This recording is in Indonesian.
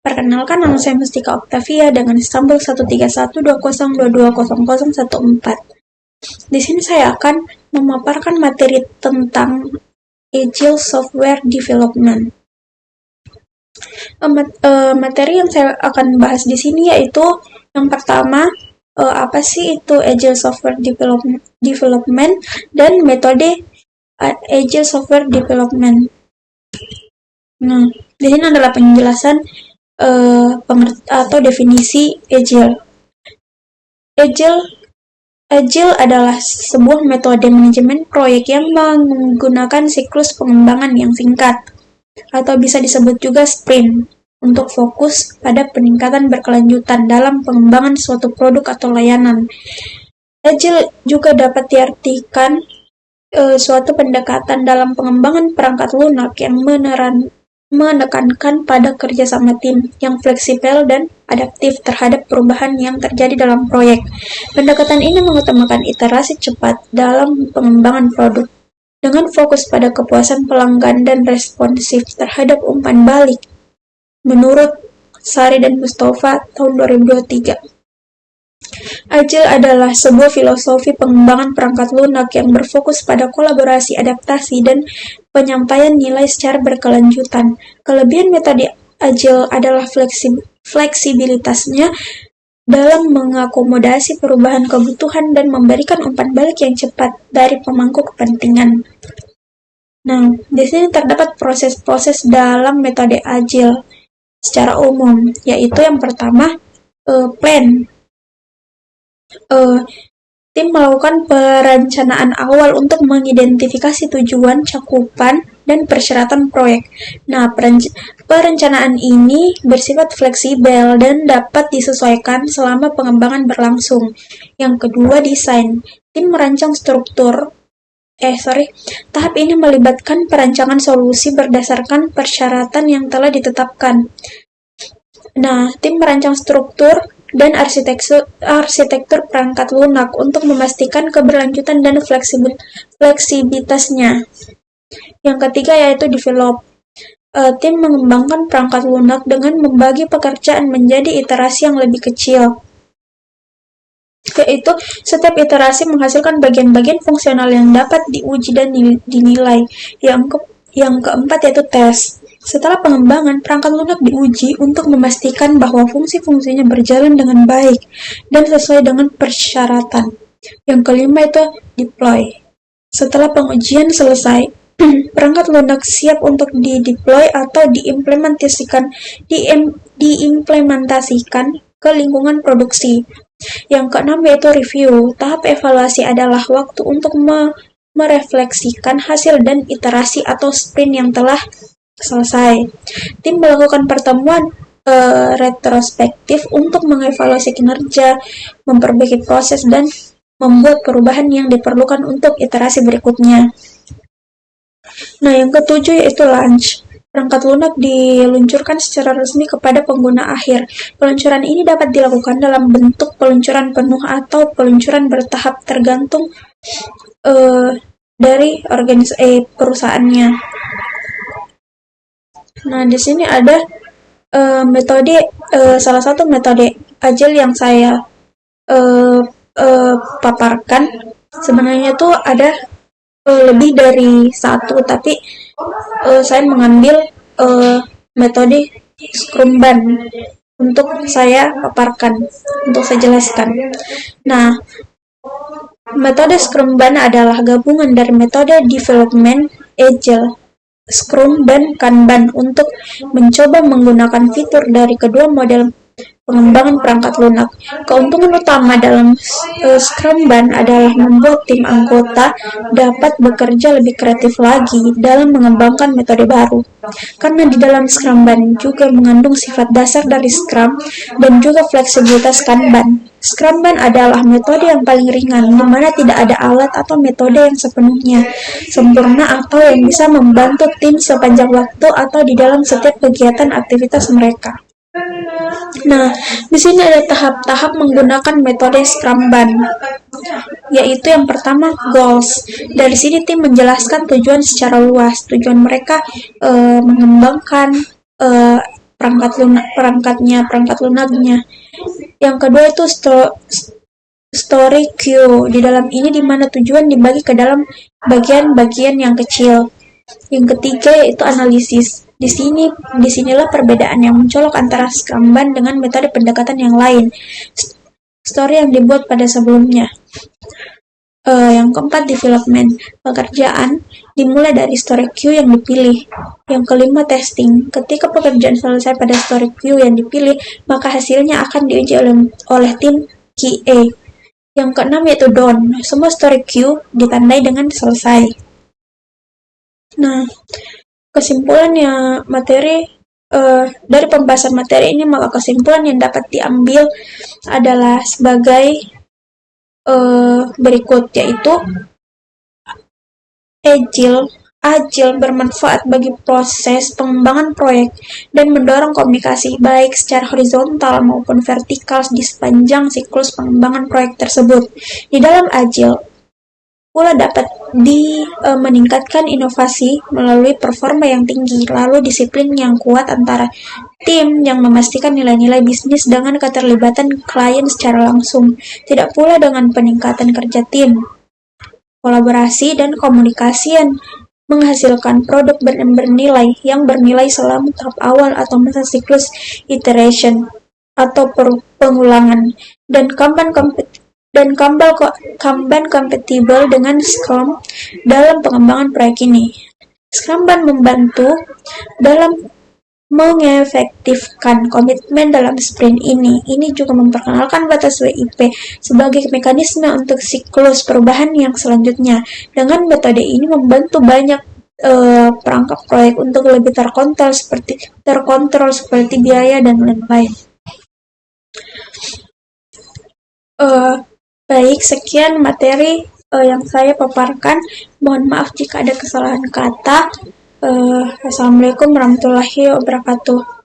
Perkenalkan, nama saya Mustika Octavia dengan Istanbul 13120220014. Di sini saya akan memaparkan materi tentang Agile Software Development. Materi yang saya akan bahas di sini yaitu yang pertama, apa sih itu Agile Software Development dan metode Agile Software Development. Nah, di sini adalah penjelasan atau definisi Agile. Agile adalah sebuah metode manajemen proyek yang menggunakan siklus pengembangan yang singkat, atau bisa disebut juga sprint, untuk fokus pada peningkatan berkelanjutan dalam pengembangan suatu produk atau layanan. Agile juga dapat diartikan suatu pendekatan dalam pengembangan perangkat lunak yang menekankan pada kerjasama tim yang fleksibel dan adaptif terhadap perubahan yang terjadi dalam proyek. Pendekatan ini mengutamakan iterasi cepat dalam pengembangan produk, dengan fokus pada kepuasan pelanggan dan responsif terhadap umpan balik, menurut Sari dan Mustafa tahun 2023. Agile adalah sebuah filosofi pengembangan perangkat lunak yang berfokus pada kolaborasi, adaptasi, dan penyampaian nilai secara berkelanjutan. Kelebihan metode Agile adalah fleksibilitasnya dalam mengakomodasi perubahan kebutuhan dan memberikan umpan balik yang cepat dari pemangku kepentingan. Nah, di sini terdapat proses-proses dalam metode Agile secara umum, yaitu yang pertama, plan. Tim melakukan perencanaan awal untuk mengidentifikasi tujuan, cakupan, dan persyaratan proyek. Nah, perencanaan ini bersifat fleksibel dan dapat disesuaikan selama pengembangan berlangsung. Yang kedua, desain. Tim merancang tahap ini melibatkan perancangan solusi berdasarkan persyaratan yang telah ditetapkan. Nah, tim merancang struktur dan arsitektur perangkat lunak untuk memastikan keberlanjutan dan fleksibilitasnya. Yang ketiga yaitu develop. Tim mengembangkan perangkat lunak dengan membagi pekerjaan menjadi iterasi yang lebih kecil. Yaitu setiap iterasi menghasilkan bagian-bagian fungsional yang dapat diuji dan dinilai. Yang keempat yaitu tes. Setelah pengembangan, perangkat lunak diuji untuk memastikan bahwa fungsi-fungsinya berjalan dengan baik dan sesuai dengan persyaratan. Yang kelima itu deploy. Setelah pengujian selesai, perangkat lunak siap untuk di-deploy atau diimplementasikan ke lingkungan produksi. Yang keenam yaitu review. Tahap evaluasi adalah waktu untuk merefleksikan hasil dan iterasi atau sprint yang telah selesai. Tim melakukan pertemuan retrospektif untuk mengevaluasi kinerja, memperbaiki proses, dan membuat perubahan yang diperlukan untuk iterasi berikutnya. Nah, yang ketujuh yaitu launch. Perangkat lunak diluncurkan secara resmi kepada pengguna akhir. Peluncuran ini dapat dilakukan dalam bentuk peluncuran penuh atau peluncuran bertahap tergantung dari perusahaannya. Nah, di sini ada salah satu metode Agile yang saya paparkan. Sebenarnya tuh ada lebih dari satu, tapi saya mengambil metode Scrumban untuk saya paparkan, untuk saya jelaskan. Nah, metode Scrumban adalah gabungan dari metode development Agile, Scrum, dan Kanban untuk mencoba menggunakan fitur dari kedua model pengembangan perangkat lunak. Keuntungan utama dalam Scrumban adalah membuat tim anggota dapat bekerja lebih kreatif lagi dalam mengembangkan metode baru. Karena di dalam Scrumban juga mengandung sifat dasar dari Scrum dan juga fleksibilitas Kanban. Scrumban adalah metode yang paling ringan, di mana tidak ada alat atau metode yang sepenuhnya sempurna atau yang bisa membantu tim sepanjang waktu atau di dalam setiap kegiatan aktivitas mereka. Nah, di sini ada tahap-tahap menggunakan metode Scrumban, yaitu yang pertama goals. Dari sini tim menjelaskan tujuan secara luas. Tujuan mereka mengembangkan perangkat lunaknya. Yang kedua itu story queue. Di dalam ini di mana tujuan dibagi ke dalam bagian-bagian yang kecil. Yang ketiga yaitu analisis. Disinilah perbedaan yang mencolok antara Scrumban dengan metode pendekatan yang lain. Story yang dibuat pada sebelumnya. Yang keempat, development. Pekerjaan dimulai dari story queue yang dipilih. Yang kelima, testing. Ketika pekerjaan selesai pada story queue yang dipilih, maka hasilnya akan diuji oleh tim QA. Yang keenam yaitu done. Semua story queue ditandai dengan selesai. Nah, kesimpulannya dari pembahasan materi ini, maka kesimpulan yang dapat diambil adalah sebagai berikut, yaitu Agile bermanfaat bagi proses pengembangan proyek dan mendorong komunikasi baik secara horizontal maupun vertikal di sepanjang siklus pengembangan proyek tersebut. Di dalam Agile pula dapat meningkatkan inovasi melalui performa yang tinggi, lalu disiplin yang kuat antara tim yang memastikan nilai-nilai bisnis dengan keterlibatan klien secara langsung, tidak pula dengan peningkatan kerja tim, kolaborasi, dan komunikasi yang menghasilkan produk yang bernilai selama tahap awal atau masa siklus iteration atau pengulangan, dan Kanban kompatibel dengan Scrum dalam pengembangan proyek ini. Scrumban membantu dalam mengefektifkan komitmen dalam sprint ini. Ini juga memperkenalkan batas WIP sebagai mekanisme untuk siklus perubahan yang selanjutnya. Dengan metode ini membantu banyak perangkat proyek untuk lebih terkontrol seperti biaya dan lain-lain. Baik, sekian materi yang saya paparkan. Mohon maaf jika ada kesalahan kata. Assalamualaikum warahmatullahi wabarakatuh.